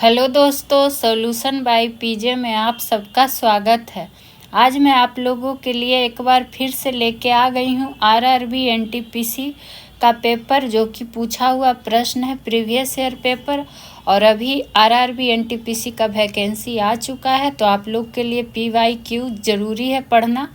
Hello दोस्तों, solution by PJ में आप सबका स्वागत है। आज मैं आप लोगों के लिए एक बार फिर से लेके आ गई हूँ आरआरबी एनटीपीसी का पेपर, जो कि पूछा हुआ प्रश्न है प्रीवियस ईयर पेपर। और अभी आरआरबी एनटीपीसी का वैकेंसी आ चुका है, तो आप लोग के लिए पीवाईक्यू ज़रूरी है पढ़ना।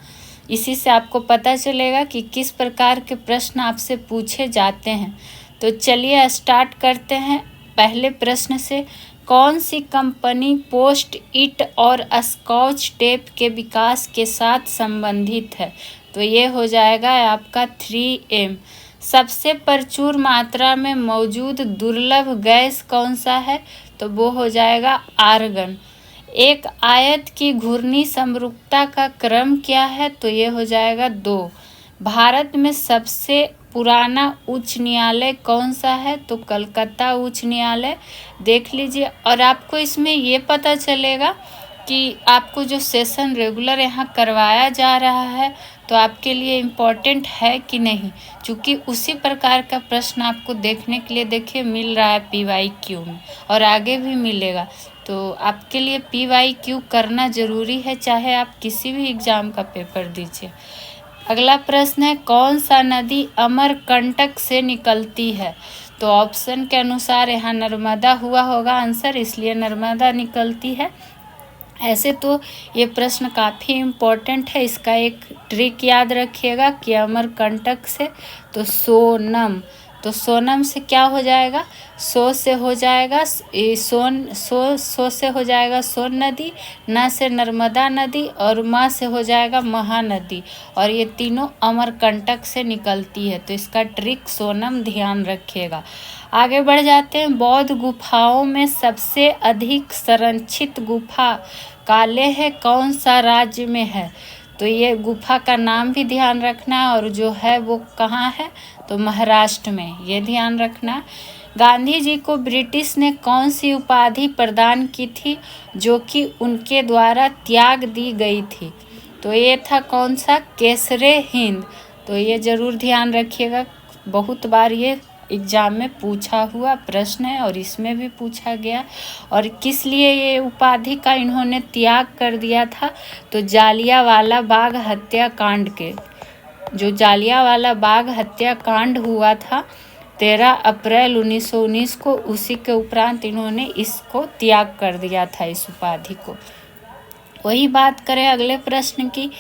इसी से आपको पता चलेगा कि किस प्रकार के प्रश्न आपसे पूछे जाते हैं। तो चलिए स्टार्ट करते हैं पहले प्रश्न से। कौन सी कंपनी पोस्ट इट और स्कॉच टेप के विकास के साथ संबंधित है? तो ये हो जाएगा आपका 3M। सबसे प्रचुर मात्रा में मौजूद दुर्लभ गैस कौन सा है? तो वो हो जाएगा आर्गन। एक आयत की घूर्णी समरूपता का क्रम क्या है? तो ये हो जाएगा 2। भारत में सबसे पुराना उच्च न्यायालय कौन सा है? तो कलकत्ता उच्च न्यायालय। देख लीजिए, और आपको इसमें ये पता चलेगा कि आपको जो सेशन रेगुलर यहाँ करवाया जा रहा है तो आपके लिए इम्पोर्टेंट है कि नहीं, क्योंकि उसी प्रकार का प्रश्न आपको देखने के लिए देखिए मिल रहा है पीवाईक्यू में, और आगे भी मिलेगा। तो आपके लिए पीवाईक्यू करना ज़रूरी है, चाहे आप किसी भी एग्ज़ाम का पेपर दीजिए। अगला प्रश्न है, कौन सा नदी अमरकंटक से निकलती है? तो ऑप्शन के अनुसार यहाँ नर्मदा हुआ होगा आंसर, इसलिए नर्मदा निकलती है। ऐसे तो ये प्रश्न काफ़ी इम्पोर्टेंट है, इसका एक ट्रिक याद रखिएगा कि अमरकंटक से तो सोनम, तो सोनम से क्या हो जाएगा? सो से हो जाएगा सो से हो जाएगा सोन नदी, न से नर्मदा नदी, और माँ से हो जाएगा महानदी। और ये तीनों अमरकंटक से निकलती है, तो इसका ट्रिक सोनम ध्यान रखिएगा। आगे बढ़ जाते हैं। बौद्ध गुफाओं में सबसे अधिक संरक्षित गुफा कालेह कौन सा राज्य में है? तो ये गुफा का नाम भी ध्यान रखना है, और जो है वो कहाँ है? तो महाराष्ट्र में, ये ध्यान रखना। गांधी जी को ब्रिटिश ने कौन सी उपाधि प्रदान की थी जो कि उनके द्वारा त्याग दी गई थी? तो ये था कौन सा? केसरे हिंद। तो ये ज़रूर ध्यान रखिएगा, बहुत बार ये एग्जाम में पूछा हुआ प्रश्न है, और इसमें भी पूछा गया। और किस लिए ये उपाधि का इन्होंने त्याग कर दिया था? तो जालियांवाला बाग हत्याकांड के, जो जालियांवाला बाग हत्याकांड हुआ था 13 अप्रैल 1919 को, उसी के उपरांत इन्होंने इसको त्याग कर दिया था, इस उपाधि को। वही बात करें अगले प्रश्न की,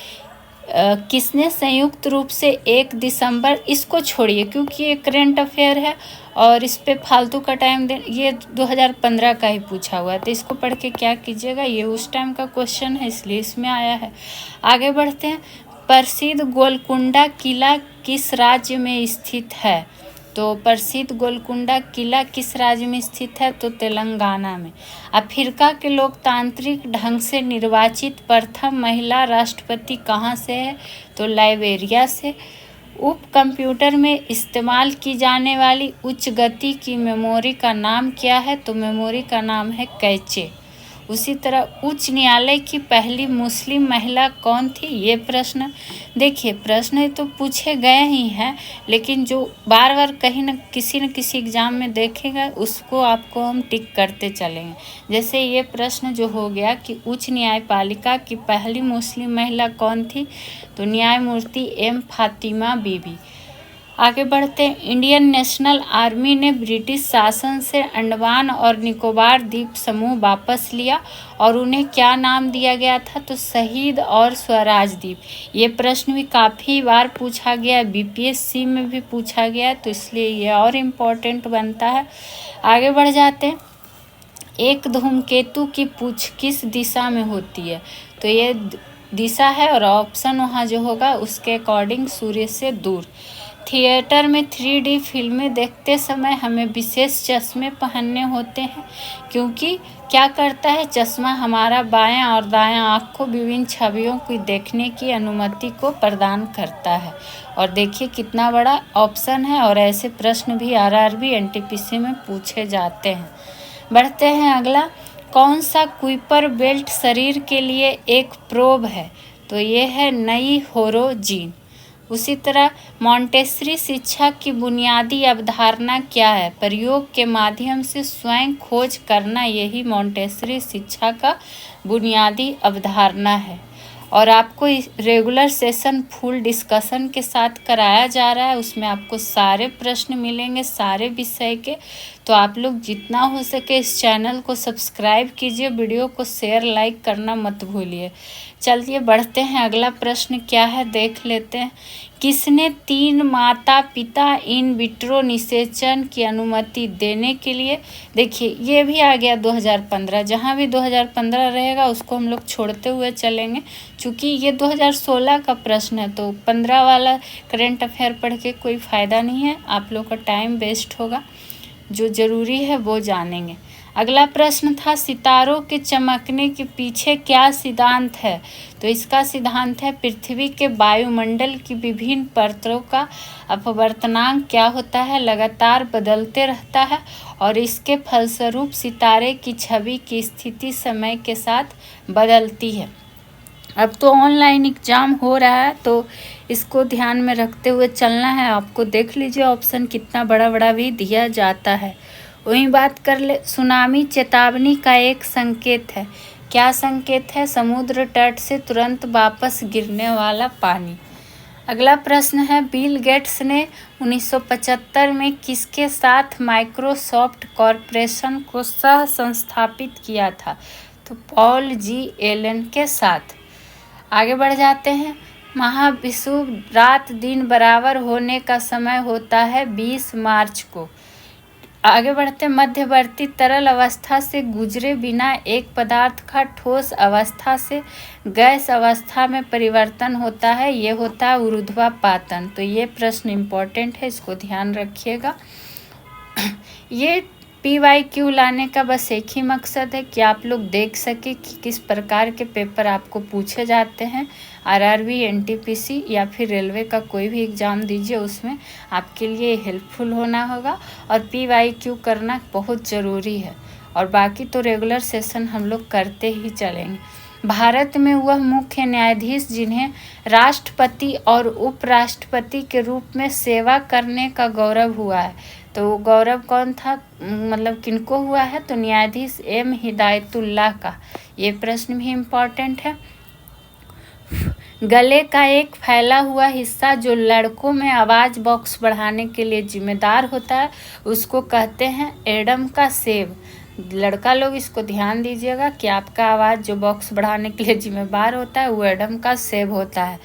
किसने संयुक्त रूप से 1 दिसंबर, इसको छोड़िए क्योंकि ये करेंट अफेयर है और इस पे फालतू का टाइम दे, ये 2015 का ही पूछा हुआ है, तो इसको पढ़ के क्या कीजिएगा, ये उस टाइम का क्वेश्चन है इसलिए इसमें आया है। आगे बढ़ते हैं। प्रसिद्ध गोलकुंडा किला किस राज्य में स्थित है? तो प्रसिद्ध गोलकुंडा किला किस राज्य में स्थित है? तो तेलंगाना में। अफ्रीका के लोकतांत्रिक ढंग से निर्वाचित प्रथम महिला राष्ट्रपति कहाँ से है? तो लाइबेरिया से। उप कंप्यूटर में इस्तेमाल की जाने वाली उच्च गति की मेमोरी का नाम क्या है? तो मेमोरी का नाम है कैचे। उसी तरह उच्च न्यायालय की पहली मुस्लिम महिला कौन थी? ये प्रश्न देखिए, प्रश्न तो पूछे गए ही हैं, लेकिन जो बार बार कहीं न किसी एग्ज़ाम में देखेगा उसको आपको हम टिक करते चलेंगे। जैसे ये प्रश्न जो हो गया कि उच्च न्यायपालिका की पहली मुस्लिम महिला कौन थी? तो न्यायमूर्ति एम फातिमा बीबी। आगे बढ़ते हैं। इंडियन नेशनल आर्मी ने ब्रिटिश शासन से अंडमान और निकोबार द्वीप समूह वापस लिया और उन्हें क्या नाम दिया गया था? तो शहीद और स्वराज द्वीप। ये प्रश्न भी काफ़ी बार पूछा गया, बीपीएससी में भी पूछा गया, तो इसलिए ये और इम्पोर्टेंट बनता है। आगे बढ़ जाते हैं। एक धूमकेतु की पूंछ किस दिशा में होती है? तो ये दिशा है, और ऑप्शन वहाँ जो होगा उसके अकॉर्डिंग सूर्य से दूर। थिएटर में 3D फिल्में देखते समय हमें विशेष चश्मे पहनने होते हैं, क्योंकि क्या करता है चश्मा? हमारा बायां और दायां आँख को विभिन्न छवियों को देखने की अनुमति को प्रदान करता है। और देखिए कितना बड़ा ऑप्शन है, और ऐसे प्रश्न भी आरआरबी एनटीपीसी में पूछे जाते हैं। बढ़ते हैं अगला। कौन सा कुइपर बेल्ट शरीर के लिए एक प्रोब है? तो ये है नई होरोजीन। उसी तरह मॉन्टेसरी शिक्षा की बुनियादी अवधारणा क्या है? प्रयोग के माध्यम से स्वयं खोज करना, यही मॉन्टेसरी शिक्षा का बुनियादी अवधारणा है। और आपको रेगुलर सेशन फुल डिस्कशन के साथ कराया जा रहा है, उसमें आपको सारे प्रश्न मिलेंगे सारे विषय के। तो आप लोग जितना हो सके इस चैनल को सब्सक्राइब कीजिए, वीडियो को शेयर लाइक करना मत भूलिए। चलिए बढ़ते हैं, अगला प्रश्न क्या है देख लेते हैं। किसने 3 माता पिता इन विट्रो निषेचन की अनुमति देने के लिए, देखिए ये भी आ गया 2015, जहाँ भी 2015 रहेगा उसको हम लोग छोड़ते हुए चलेंगे, क्योंकि ये 2016 का प्रश्न है, तो 15 वाला करंट अफेयर पढ़ के कोई फ़ायदा नहीं है, आप लोग का टाइम वेस्ट होगा। जो ज़रूरी है वो जानेंगे। अगला प्रश्न था, सितारों के चमकने के पीछे क्या सिद्धांत है? तो इसका सिद्धांत है पृथ्वी के वायुमंडल की विभिन्न परतों का अपवर्तनांक क्या होता है, लगातार बदलते रहता है और इसके फलस्वरूप सितारे की छवि की स्थिति समय के साथ बदलती है। अब तो ऑनलाइन एग्ज़ाम हो रहा है, तो इसको ध्यान में रखते हुए चलना है आपको। देख लीजिए ऑप्शन कितना बड़ा बड़ा भी दिया जाता है। वहीं बात कर ले, सुनामी चेतावनी का एक संकेत है, क्या संकेत है? समुद्र तट से तुरंत वापस गिरने वाला पानी। अगला प्रश्न है, बिल गेट्स ने 1975 में किसके साथ माइक्रोसॉफ्ट कॉरपोरेशन को सह संस्थापित किया था? तो पॉल जी एलन के साथ। आगे बढ़ जाते हैं, महाविषुव रात दिन बराबर होने का समय होता है 20 मार्च को। आगे बढ़ते, मध्यवर्ती तरल अवस्था से गुजरे बिना एक पदार्थ का ठोस अवस्था से गैस अवस्था में परिवर्तन होता है, ये होता है ऊर्ध्वापातन। तो ये प्रश्न इम्पोर्टेंट है, इसको ध्यान रखिएगा। ये PYQ लाने का बस एक ही मकसद है कि आप लोग देख सके कि किस प्रकार के पेपर आपको पूछे जाते हैं। RRB, NTPC या फिर रेलवे का कोई भी एग्ज़ाम दीजिए, उसमें आपके लिए हेल्पफुल होना होगा। और PYQ करना बहुत ज़रूरी है, और बाकी तो रेगुलर सेशन हम लोग करते ही चलेंगे। भारत में वह मुख्य न्यायाधीश जिन्हें राष्ट्रपति और उपराष्ट्रपति के रूप में सेवा करने का गौरव हुआ है, तो गौरव कौन था, मतलब किनको हुआ है? तो न्यायाधीश M हिदायतुल्लाह का। ये प्रश्न भी इम्पॉर्टेंट है। गले का एक फैला हुआ हिस्सा जो लड़कों में आवाज़ बॉक्स बढ़ाने के लिए जिम्मेदार होता है, उसको कहते हैं एडम का सेब। लड़का लोग इसको ध्यान दीजिएगा कि आपका आवाज़ जो बॉक्स बढ़ाने के लिए जिम्मेदार होता है वो एडम का सेब होता है।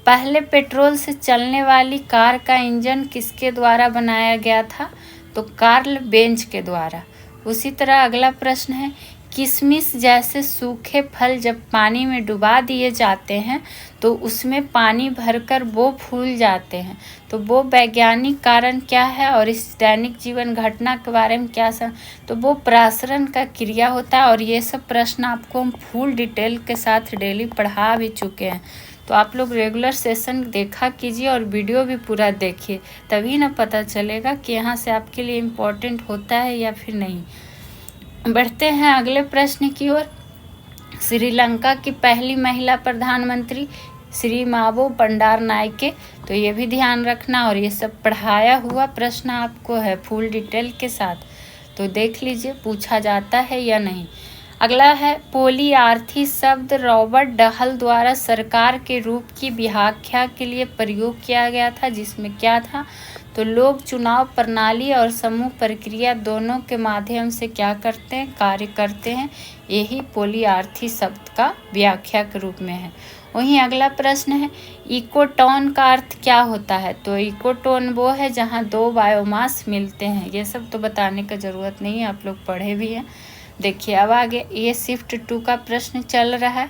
पहले पेट्रोल से चलने वाली कार का इंजन किसके द्वारा बनाया गया था? तो कार्ल बेंज के द्वारा। उसी तरह अगला प्रश्न है, किशमिश जैसे सूखे फल जब पानी में डुबा दिए जाते हैं तो उसमें पानी भरकर वो फूल जाते हैं, तो वो वैज्ञानिक कारण क्या है और इस दैनिक जीवन घटना के बारे में क्या तो वो प्रासरण का क्रिया होता है। और ये सब प्रश्न आपको हम फुल डिटेल के साथ डेली पढ़ा भी चुके हैं, तो आप लोग रेगुलर सेशन देखा कीजिए और वीडियो भी पूरा देखिए, तभी ना पता चलेगा कि यहाँ से आपके लिए इम्पोर्टेंट होता है या फिर नहीं। बढ़ते हैं अगले प्रश्न की ओर। श्रीलंका की पहली महिला प्रधानमंत्री श्री मावो बंडारनायके, तो ये भी ध्यान रखना, और ये सब पढ़ाया हुआ प्रश्न आपको है फुल डिटेल के साथ, तो देख लीजिए पूछा जाता है या नहीं। अगला है, पोलियार्थी शब्द रॉबर्ट डहल द्वारा सरकार के रूप की व्याख्या के लिए प्रयोग किया गया था, जिसमें क्या था? तो लोग चुनाव प्रणाली और समूह प्रक्रिया दोनों के माध्यम से क्या करते हैं, कार्य करते हैं, यही पोलियार्थी शब्द का व्याख्या के रूप में है। वहीं अगला प्रश्न है, इकोटोन का अर्थ क्या होता है? तो इकोटोन वो है जहां दो बायोमास मिलते हैं। ये सब तो बताने का ज़रूरत नहीं है, आप लोग पढ़े भी हैं। देखिए अब आगे ये शिफ्ट 2 का प्रश्न चल रहा है,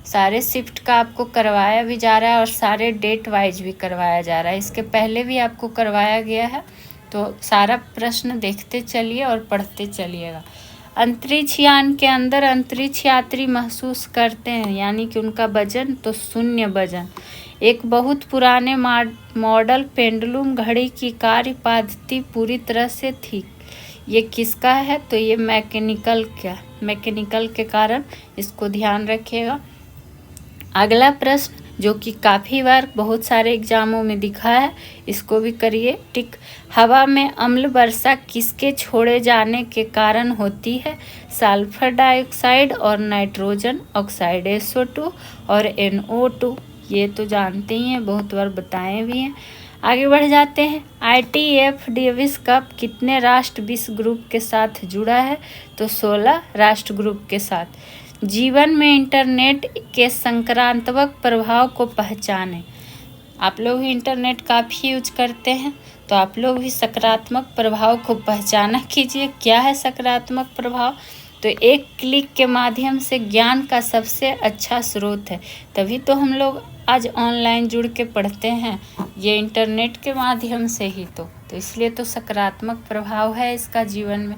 सारे शिफ्ट का आपको करवाया भी जा रहा है और सारे डेट वाइज भी करवाया जा रहा है। इसके पहले भी आपको करवाया गया है, तो सारा प्रश्न देखते चलिए और पढ़ते चलिएगा। अंतरिक्ष यान के अंदर अंतरिक्ष यात्री महसूस करते हैं, यानी कि उनका वजन तो शून्य वजन। एक बहुत पुराने मॉडल पेंडुलम घड़ी की कार्य पद्धति पूरी तरह से थी। ये किसका है? तो ये मैकेनिकल के कारण, इसको ध्यान रखिएगा। अगला प्रश्न, जो कि काफ़ी बार बहुत सारे एग्जामों में दिखा है, इसको भी करिए टिक। हवा में अम्ल वर्षा किसके छोड़े जाने के कारण होती है? सल्फर डाइऑक्साइड और नाइट्रोजन ऑक्साइड SO2 और NO2। ये तो जानते ही हैं, बहुत बार बताए भी हैं। आगे बढ़ जाते हैं। ITF डेविस कप कितने राष्ट्र विश्व ग्रुप के साथ जुड़ा है? तो 16 राष्ट्र ग्रुप के साथ। जीवन में इंटरनेट के सकारात्मक प्रभाव को पहचानें। आप लोग भी इंटरनेट काफ़ी यूज करते हैं, तो आप लोग भी सकारात्मक प्रभाव को पहचाना कीजिए। क्या है सकारात्मक प्रभाव? तो एक क्लिक के माध्यम से ज्ञान का सबसे अच्छा स्रोत है। तभी तो हम लोग आज ऑनलाइन जुड़ के पढ़ते हैं, ये इंटरनेट के माध्यम से ही तो इसलिए तो सकारात्मक प्रभाव है इसका जीवन में।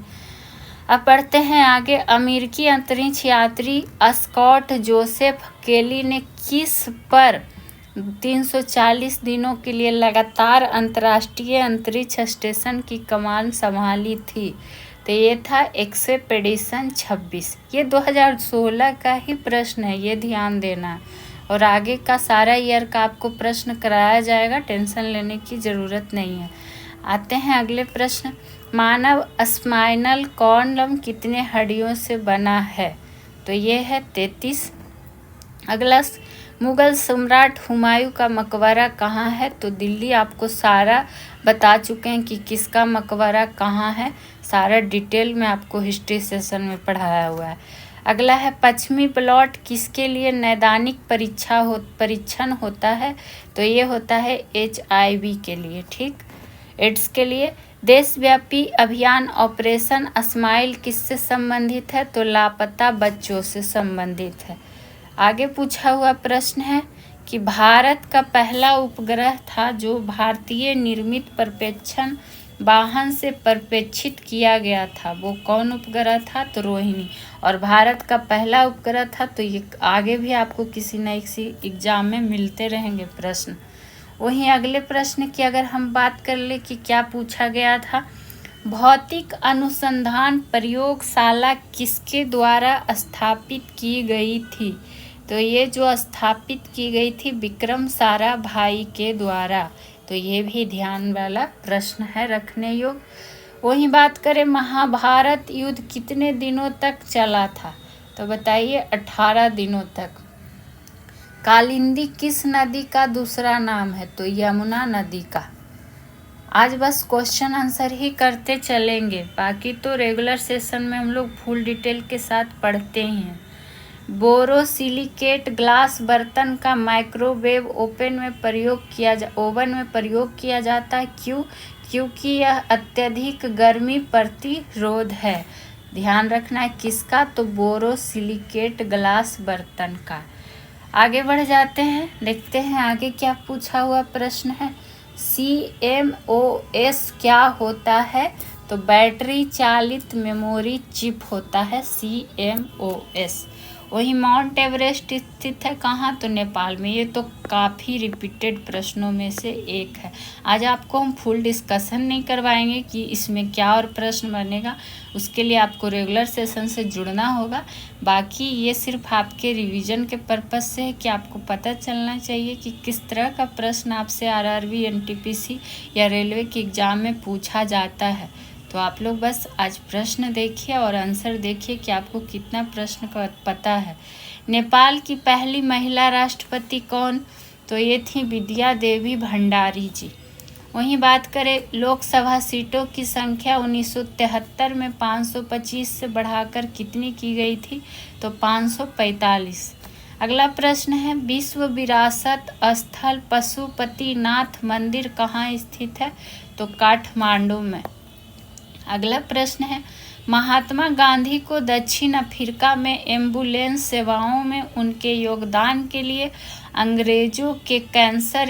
अब पढ़ते हैं आगे। अमेरिकी अंतरिक्ष यात्री स्कॉट जोसेफ केली ने किस पर 340 दिनों के लिए लगातार अंतर्राष्ट्रीय अंतरिक्ष स्टेशन की कमान संभाली थी? तो ये था एक्सपेडिशन 26। ये 2016 का ही प्रश्न है, ये ध्यान देना। और आगे का सारा ईयर का आपको प्रश्न कराया जाएगा, टेंशन लेने की ज़रूरत नहीं है। आते हैं अगले प्रश्न। मानव स्पाइनल कॉलम कितने हड्डियों से बना है? तो ये है 33। अगला, मुगल सम्राट हुमायूं का मकबरा कहाँ है? तो दिल्ली। आपको सारा बता चुके हैं कि किसका मकबरा कहाँ है, सारा डिटेल में आपको हिस्ट्री सेशन में पढ़ाया हुआ है। अगला है, पश्चिमी प्लॉट किसके लिए नैदानिक परीक्षण होता है? तो ये होता है HIV के लिए, ठीक, एड्स के लिए। देशव्यापी अभियान ऑपरेशन स्माइल किससे संबंधित है? तो लापता बच्चों से संबंधित है। आगे पूछा हुआ प्रश्न है कि भारत का पहला उपग्रह था जो भारतीय निर्मित प्रक्षेपण वाहन से प्रक्षेपित किया गया था, वो कौन उपग्रह था? तो रोहिणी। और भारत का पहला उपग्रह था, तो ये आगे भी आपको किसी न किसी एग्जाम में मिलते रहेंगे प्रश्न। वहीं अगले प्रश्न की अगर हम बात कर ले कि क्या पूछा गया था, भौतिक अनुसंधान प्रयोगशाला किसके द्वारा स्थापित की गई थी? तो ये जो स्थापित की गई थी विक्रम साराभाई के द्वारा। तो ये भी ध्यान वाला प्रश्न है, रखने योग्य। वहीं बात करें, महाभारत युद्ध कितने दिनों तक चला था? तो बताइए 18 दिनों तक। कालिंदी किस नदी का दूसरा नाम है? तो यमुना नदी का। आज बस क्वेश्चन आंसर ही करते चलेंगे, बाकी तो रेगुलर सेशन में हम लोग फुल डिटेल के साथ पढ़ते ही हैं। बोरोसिलिकेट ग्लास बर्तन का माइक्रोवेव ओवन में प्रयोग किया जाता है। क्यों? क्योंकि यह अत्यधिक गर्मी प्रतिरोध है। ध्यान रखना है किसका? तो बोरोसिलिकेट ग्लास बर्तन का। आगे बढ़ जाते हैं, देखते हैं आगे क्या पूछा हुआ प्रश्न है। CMOS क्या होता है? तो बैटरी चालित मेमोरी चिप होता है CMOS। वहीं माउंट एवरेस्ट स्थित है कहाँ? तो नेपाल में। ये तो काफ़ी रिपीटेड प्रश्नों में से एक है। आज आपको हम फुल डिस्कशन नहीं करवाएंगे कि इसमें क्या और प्रश्न बनेगा, उसके लिए आपको रेगुलर सेशन से जुड़ना होगा। बाकी ये सिर्फ आपके रिवीजन के पर्पज़ से है कि आपको पता चलना चाहिए कि किस तरह का प्रश्न आपसे RRB NTPC या रेलवे के एग्ज़ाम में पूछा जाता है। तो आप लोग बस आज प्रश्न देखिए और आंसर देखिए कि आपको कितना प्रश्न का पता है। नेपाल की पहली महिला राष्ट्रपति कौन? तो ये थी विद्या देवी भंडारी जी। वहीं बात करें, लोकसभा सीटों की संख्या 1973 में 525 से बढ़ाकर कितनी की गई थी? तो 545। अगला प्रश्न है, विश्व विरासत स्थल पशुपतिनाथ मंदिर कहाँ स्थित है? तो काठमांडू में। अगला प्रश्न है, महात्मा गांधी को दक्षिण अफ्रीका में एम्बुलेंस सेवाओं में उनके योगदान के लिए अंग्रेजों के कैंसर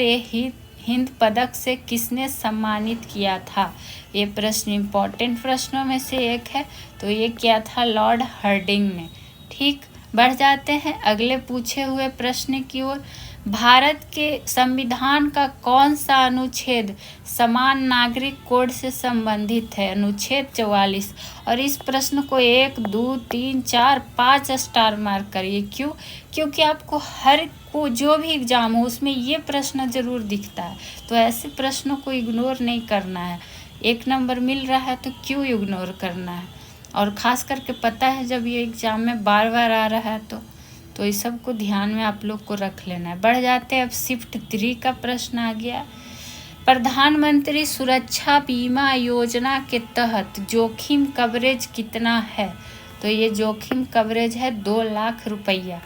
हिंद पदक से किसने सम्मानित किया था? ये प्रश्न इम्पोर्टेंट प्रश्नों में से एक है, तो ये किया था लॉर्ड हार्डिंग ने। ठीक, बढ़ जाते हैं अगले पूछे हुए प्रश्न की ओर। भारत के संविधान का कौन सा अनुच्छेद समान नागरिक कोड से संबंधित है? अनुच्छेद 44। और इस प्रश्न को 1, 2, 3, 4, 5 स्टार मार्क करिए। क्यों? क्योंकि आपको हर को जो भी एग्जाम हो उसमें ये प्रश्न जरूर दिखता है, तो ऐसे प्रश्नों को इग्नोर नहीं करना है। 1 नंबर मिल रहा है तो क्यों इग्नोर करना है? और ख़ास करके पता है जब ये एग्ज़ाम में बार बार आ रहा है तो इस सब को ध्यान में आप लोग को रख लेना है। बढ़ जाते हैं, अब शिफ्ट 3 का प्रश्न आ गया। प्रधानमंत्री सुरक्षा बीमा योजना के तहत जोखिम कवरेज कितना है? तो ये जोखिम कवरेज है 2 लाख रुपया।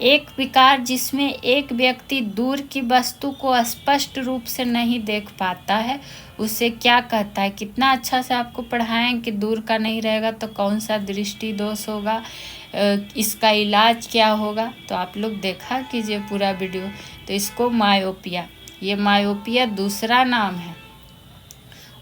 एक विकार जिसमें एक व्यक्ति दूर की वस्तु को स्पष्ट रूप से नहीं देख पाता है उसे क्या कहता है? कितना अच्छा से आपको पढ़ाएं कि दूर का नहीं रहेगा तो कौन सा दृष्टि दोष होगा, इसका इलाज क्या होगा। तो आप लोग देखा कीजिए पूरा वीडियो। तो इसको मायोपिया, ये मायोपिया दूसरा नाम है।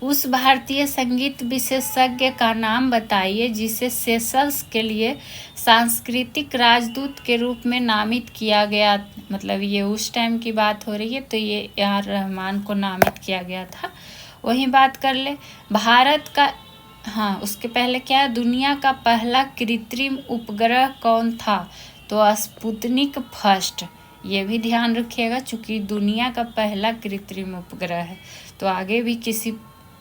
उस भारतीय संगीत विशेषज्ञ का नाम बताइए जिसे सेशल्स के लिए सांस्कृतिक राजदूत के रूप में नामित किया गया। मतलब ये उस टाइम की बात हो रही है, तो ये AR रहमान को नामित किया गया था। वही बात कर ले भारत का। हाँ, उसके पहले क्या है, दुनिया का पहला कृत्रिम उपग्रह कौन था? तो स्पुतनिक फर्स्ट। ये भी ध्यान रखिएगा चूँकि दुनिया का पहला कृत्रिम उपग्रह है, तो आगे भी किसी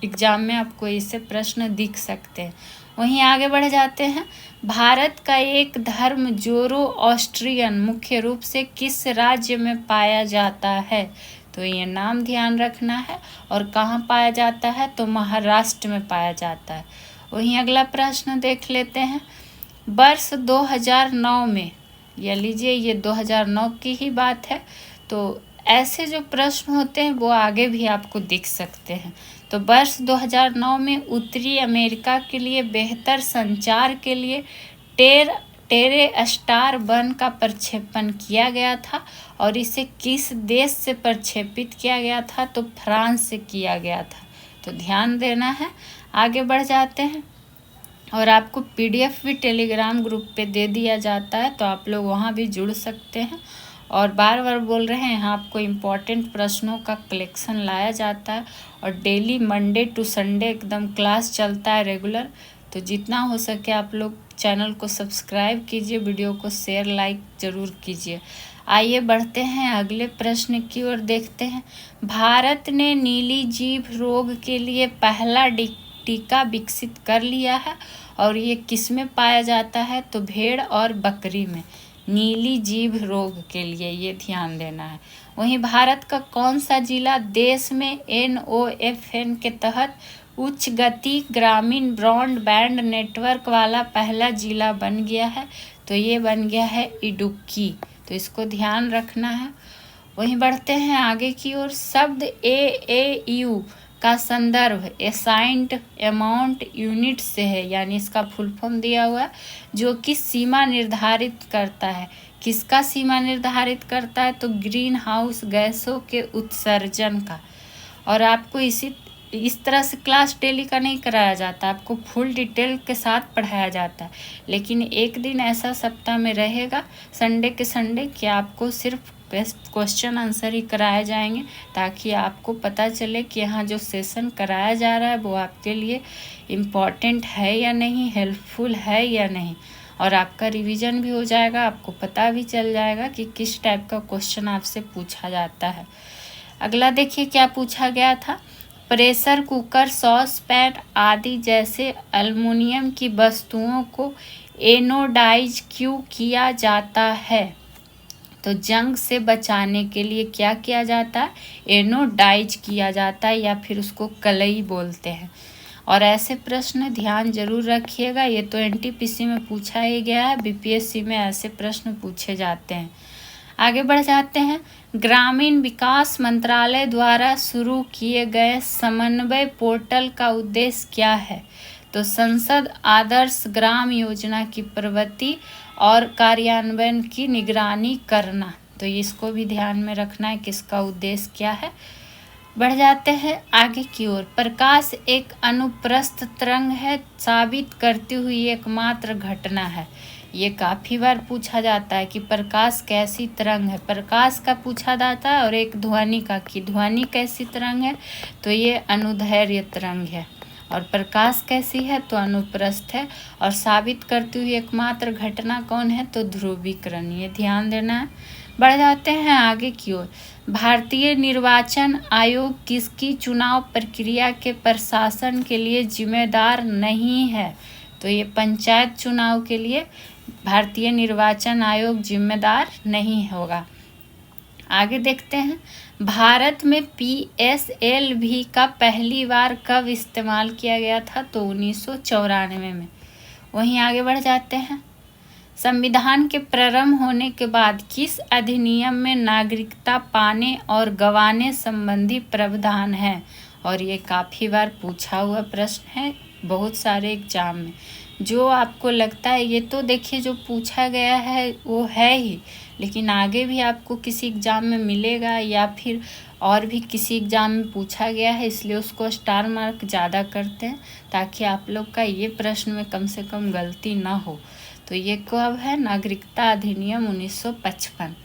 एग्जाम में आपको इससे प्रश्न दिख सकते हैं। वहीं आगे बढ़ जाते हैं। भारत का एक धर्म जोरो ऑस्ट्रियन मुख्य रूप से किस राज्य में पाया जाता है? तो ये नाम ध्यान रखना है। और कहाँ पाया जाता है? तो महाराष्ट्र में पाया जाता है। वहीं अगला प्रश्न देख लेते हैं। वर्ष 2009 में, या लीजिए ये 2009 की ही बात है, तो ऐसे जो प्रश्न होते हैं वो आगे भी आपको दिख सकते हैं। तो वर्ष 2009 में उत्तरी अमेरिका के लिए बेहतर संचार के लिए टेरे स्टार 1 का प्रक्षेपण किया गया था और इसे किस देश से प्रक्षेपित किया गया था? तो फ्रांस से किया गया था। तो ध्यान देना है। आगे बढ़ जाते हैं। और आपको PDF भी टेलीग्राम ग्रुप पे दे दिया जाता है, तो आप लोग वहाँ भी जुड़ सकते हैं। और बार बार बोल रहे हैं, यहाँ आपको इम्पॉर्टेंट प्रश्नों का कलेक्शन लाया जाता है और डेली मंडे टू संडे एकदम क्लास चलता है रेगुलर। तो जितना हो सके आप लोग चैनल को सब्सक्राइब कीजिए, वीडियो को शेयर लाइक ज़रूर कीजिए। आइए बढ़ते हैं अगले प्रश्न की ओर, देखते हैं। भारत ने नीली जीभ रोग के लिए पहला टीका विकसित कर लिया है और ये किस में पाया जाता है? तो भेड़ और बकरी में, नीली जीभ रोग के लिए, ये ध्यान देना है। वहीं भारत का कौन सा जिला देश में NOFN के तहत उच्च गति ग्रामीण ब्रॉडबैंड नेटवर्क वाला पहला जिला बन गया है? तो ये बन गया है इडुक्की। तो इसको ध्यान रखना है। वहीं बढ़ते हैं आगे की ओर। शब्द AAU का संदर्भ असाइंड अमाउंट यूनिट से है, यानी इसका फुल फॉर्म दिया हुआ है, जो कि सीमा निर्धारित करता है। किसका सीमा निर्धारित करता है? तो ग्रीन हाउस गैसों के उत्सर्जन का। और आपको इस तरह से क्लास डेली का नहीं कराया जाता, आपको फुल डिटेल के साथ पढ़ाया जाता है। लेकिन एक दिन ऐसा सप्ताह में रहेगा संडे के संडे कि आपको सिर्फ क्वेश्चन आंसर ही कराए जाएंगे, ताकि आपको पता चले कि यहाँ जो सेशन कराया जा रहा है वो आपके लिए इम्पॉर्टेंट है या नहीं, हेल्पफुल है या नहीं। और आपका रिवीजन भी हो जाएगा, आपको पता भी चल जाएगा कि किस टाइप का क्वेश्चन आपसे पूछा जाता है। अगला देखिए क्या पूछा गया था। प्रेशर कुकर, सॉस पैन आदि जैसे एल्युमिनियम की वस्तुओं को एनोडाइज क्यों किया जाता है? तो जंग से बचाने के लिए क्या किया जाता है? एनोडाइज किया जाता है, या फिर उसको कलई बोलते हैं। और ऐसे प्रश्न ध्यान जरूर रखिएगा, ये तो NTPC में पूछा ही गया है, BPSC में ऐसे प्रश्न पूछे जाते हैं। आगे बढ़ जाते हैं। ग्रामीण विकास मंत्रालय द्वारा शुरू किए गए समन्वय पोर्टल का उद्देश्य क्या है? तो संसद आदर्श ग्राम योजना की प्रगति और कार्यान्वयन की निगरानी करना। तो इसको भी ध्यान में रखना है, किसका उद्देश्य क्या है। बढ़ जाते हैं आगे की ओर। प्रकाश एक अनुप्रस्थ तरंग है, साबित करती हुई एकमात्र घटना है। ये काफ़ी बार पूछा जाता है कि प्रकाश कैसी तरंग है। प्रकाश का पूछा जाता है और एक ध्वनि का कि ध्वनि कैसी तरंग है, तो ये अनुदैर्घ्य तरंग है। और प्रकाश कैसी है, तो अनुप्रस्थ है। और साबित करती हुई एकमात्र घटना कौन है, तो ध्रुवीकरण। ये ध्यान देना है। बढ़ जाते हैं आगे की ओर। भारतीय निर्वाचन आयोग किसकी चुनाव प्रक्रिया के प्रशासन के लिए जिम्मेदार नहीं है, तो ये पंचायत चुनाव के लिए भारतीय निर्वाचन आयोग जिम्मेदार नहीं होगा। आगे देखते हैं, भारत में PSLV का पहली बार कब इस्तेमाल किया गया था, तो 1994 में। वहीं आगे बढ़ जाते हैं, संविधान के प्रारंभ होने के बाद किस अधिनियम में नागरिकता पाने और गंवाने संबंधी प्रावधान है, और ये काफ़ी बार पूछा हुआ प्रश्न है बहुत सारे एग्जाम में। जो आपको लगता है, ये तो देखिए जो पूछा गया है वो है ही, लेकिन आगे भी आपको किसी एग्ज़ाम में मिलेगा या फिर और भी किसी एग्ज़ाम में पूछा गया है, इसलिए उसको स्टार मार्क ज़्यादा करते हैं ताकि आप लोग का ये प्रश्न में कम से कम गलती ना हो। तो ये कब है, नागरिकता अधिनियम 1955।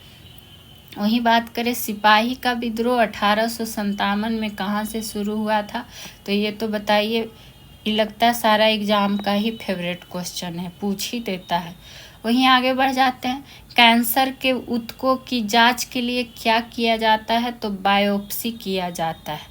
वहीं बात करें सिपाही का विद्रोह 1857 में कहाँ से शुरू हुआ था, तो ये तो बताइए, ये लगता है सारा एग्जाम का ही फेवरेट क्वेश्चन है, पूछ ही देता है। वहीं आगे बढ़ जाते हैं, कैंसर के ऊतकों की जांच के लिए क्या किया जाता है, तो बायोप्सी किया जाता है।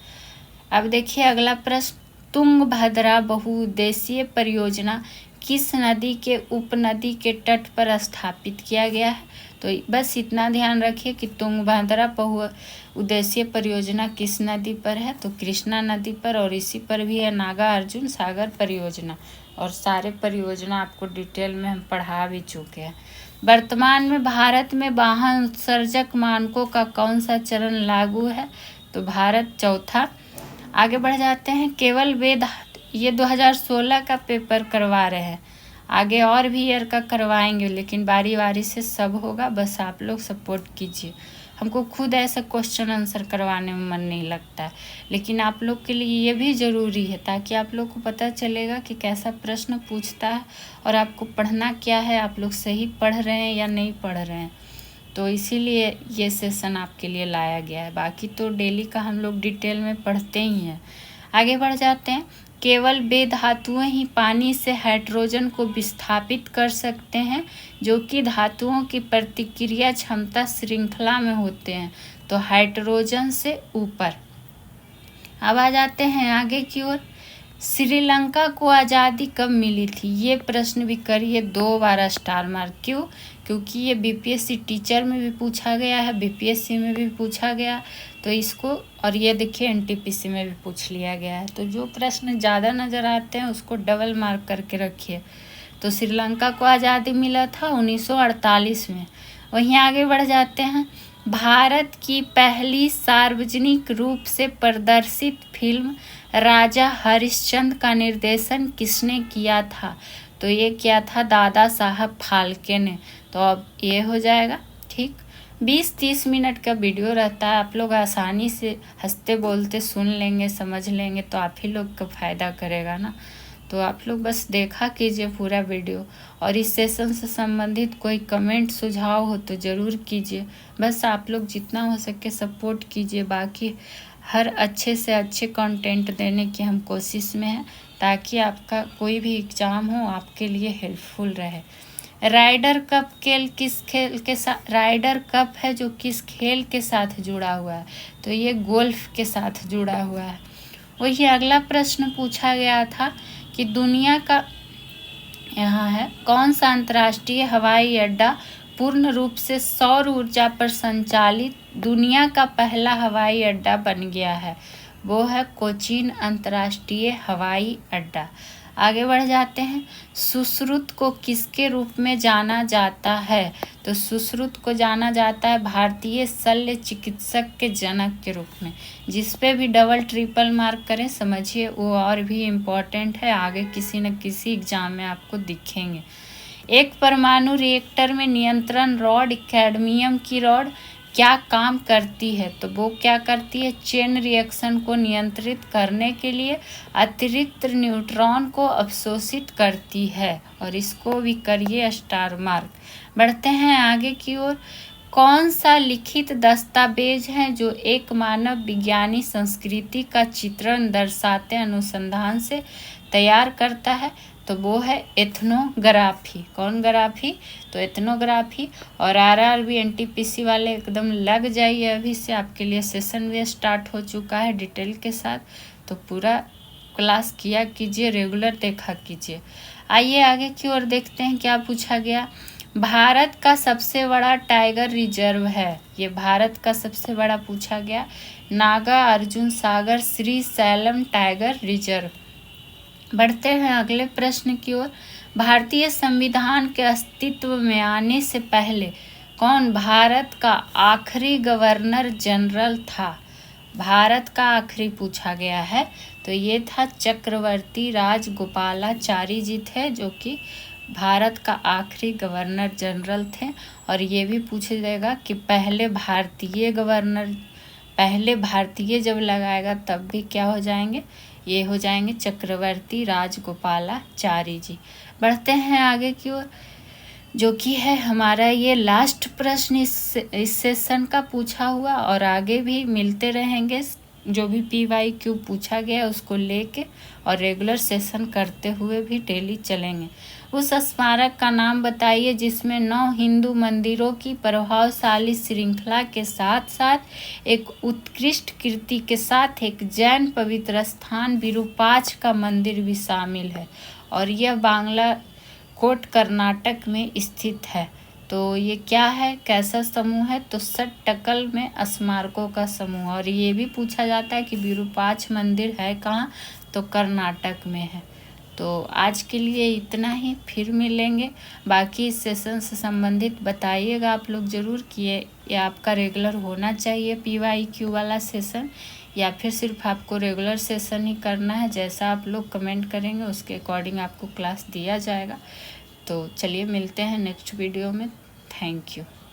अब देखिए अगला प्रश्न, तुंगभद्रा बहुउद्देशीय परियोजना किस नदी के उपनदी के तट पर स्थापित किया गया है, तो बस इतना ध्यान रखिए कि तुंगभद्रा बहुउद्देशीय परियोजना किस नदी पर है, तो कृष्णा नदी पर। और इसी पर भी है नागार्जुन सागर परियोजना। और सारे परियोजना आपको डिटेल में हम पढ़ा भी चुके हैं। वर्तमान में भारत में वाहन उत्सर्जक मानकों का कौन सा चरण लागू है, तो भारत चौथा। आगे बढ़ जाते हैं, केवल वेद, ये 2016 का पेपर करवा रहे हैं, आगे और भी ईयर का करवाएंगे, लेकिन बारी बारी से सब होगा, बस आप लोग सपोर्ट कीजिए। हमको खुद ऐसा क्वेश्चन आंसर करवाने में मन नहीं लगता है, लेकिन आप लोग के लिए ये भी ज़रूरी है ताकि आप लोग को पता चलेगा कि कैसा प्रश्न पूछता है और आपको पढ़ना क्या है, आप लोग सही पढ़ रहे हैं या नहीं पढ़ रहे हैं। तो इसीलिए ये सेशन आपके लिए लाया गया है, बाकी तो डेली का हम लोग डिटेल में पढ़ते ही हैं। आगे बढ़ जाते हैं, केवल वे धातुएं ही पानी से हाइड्रोजन को विस्थापित कर सकते हैं जो कि धातुओं की प्रतिक्रिया क्षमता श्रृंखला में होते हैं, तो हाइड्रोजन से ऊपर। अब आ जाते हैं आगे की ओर, श्रीलंका को आज़ादी कब मिली थी, ये प्रश्न भी करिए 2 बार स्टार मार्क। क्यों, क्योंकि ये BPSC टीचर में भी पूछा गया है, BPSC में भी पूछा गया, तो इसको, और ये देखिए NTPC में भी पूछ लिया गया है। तो जो प्रश्न ज़्यादा नज़र आते हैं उसको डबल मार्क करके रखिए। तो श्रीलंका को आज़ादी मिला था 1948 में। वहीं आगे बढ़ जाते हैं, भारत की पहली सार्वजनिक रूप से प्रदर्शित फिल्म राजा हरिश्चंद्र का निर्देशन किसने किया था, तो ये किया था दादा साहब फाल्के ने। तो अब ये हो जाएगा ठीक। 20-30 मिनट का वीडियो रहता है, आप लोग आसानी से हंसते बोलते सुन लेंगे, समझ लेंगे, तो आप ही लोग का फ़ायदा करेगा ना। तो आप लोग बस देखा कीजिए पूरा वीडियो, और इस सेशन से संबंधित कोई कमेंट सुझाव हो तो ज़रूर कीजिए। बस आप लोग जितना हो सके सपोर्ट कीजिए, बाकी हर अच्छे से अच्छे कंटेंट देने की हम कोशिश में हैं ताकि आपका कोई भी एग्ज़ाम हो आपके लिए हेल्पफुल रहे। राइडर कप किस खेल के साथ, राइडर कप है जो किस खेल के साथ जुड़ा हुआ है, तो ये गोल्फ के साथ जुड़ा हुआ है। वही अगला प्रश्न पूछा गया था कि दुनिया का, यहाँ है, कौन सा अंतर्राष्ट्रीय हवाई अड्डा पूर्ण रूप से सौर ऊर्जा पर संचालित दुनिया का पहला हवाई अड्डा बन गया है, वो है कोचीन अंतर्राष्ट्रीय हवाई अड्डा। आगे बढ़ जाते हैं, सुश्रुत को किसके रूप में जाना जाता है, तो सुश्रुत को जाना जाता है भारतीय शल्य चिकित्सक के जनक के रूप में। जिस पे भी डबल ट्रिपल मार्क करें समझिए वो और भी इम्पोर्टेंट है, आगे किसी न किसी एग्जाम में आपको दिखेंगे। एक परमाणु रिएक्टर में नियंत्रण रॉड कैडमियम की रॉड क्या काम करती है, तो वो क्या करती है, चेन रिएक्शन को नियंत्रित करने के लिए अतिरिक्त न्यूट्रॉन को अवशोषित करती है। और इसको भी करिए स्टार मार्क। बढ़ते हैं आगे की ओर। कौन सा लिखित दस्तावेज है जो एक मानव विज्ञानी संस्कृति का चित्रण दर्शाते अनुसंधान से तैयार करता है, तो वो है एथनोग्राफी। कौन ग्राफी, तो एथनोग्राफी। और आरआरबी एनटीपीसी वाले एकदम लग जाइए, अभी से आपके लिए सेशन भी स्टार्ट हो चुका है डिटेल के साथ, तो पूरा क्लास किया कीजिए, रेगुलर देखा कीजिए। आइए आगे की ओर देखते हैं क्या पूछा गया। भारत का सबसे बड़ा टाइगर रिजर्व है, ये भारत का सबसे बड़ा पूछा गया, नागा अर्जुन सागर श्री सैलम टाइगर रिजर्व। बढ़ते हैं अगले प्रश्न की ओर। भारतीय संविधान के अस्तित्व में आने से पहले कौन भारत का आखिरी गवर्नर जनरल था। भारत का आखिरी पूछा गया है, तो ये था चक्रवर्ती राजगोपालाचारी जी थे, जो कि भारत का आखिरी गवर्नर जनरल थे। और ये भी पूछा जाएगा कि पहले भारतीय जब लगाएगा तब भी क्या हो जाएंगे, ये हो जाएंगे चक्रवर्ती राजगोपालाचारी जी। बढ़ते हैं आगे की ओर, जो कि है हमारा ये लास्ट प्रश्न इस सेशन का पूछा हुआ, और आगे भी मिलते रहेंगे जो भी PYQ पूछा गया उसको लेके, और रेगुलर सेशन करते हुए भी डेली चलेंगे। उस स्मारक का नाम बताइए जिसमें 9 हिंदू मंदिरों की प्रभावशाली श्रृंखला के साथ साथ एक उत्कृष्ट कीर्ति के साथ एक जैन पवित्र स्थान विरूपाक्ष का मंदिर भी शामिल है, और यह बांग्लाकोट कर्नाटक में स्थित है। तो ये क्या है, कैसा समूह है, तो सट्टकल में स्मारकों का समूह। और ये भी पूछा जाता है कि विरूपाक्ष मंदिर है कहाँ, तो कर्नाटक में है। तो आज के लिए इतना ही, फिर मिलेंगे। बाकी इस सेशन से संबंधित बताइएगा आप लोग ज़रूर कि ये आपका रेगुलर होना चाहिए PYQ वाला सेशन, या फिर सिर्फ आपको रेगुलर सेशन ही करना है। जैसा आप लोग कमेंट करेंगे उसके अकॉर्डिंग आपको क्लास दिया जाएगा। तो चलिए मिलते हैं नेक्स्ट वीडियो में। Thank you.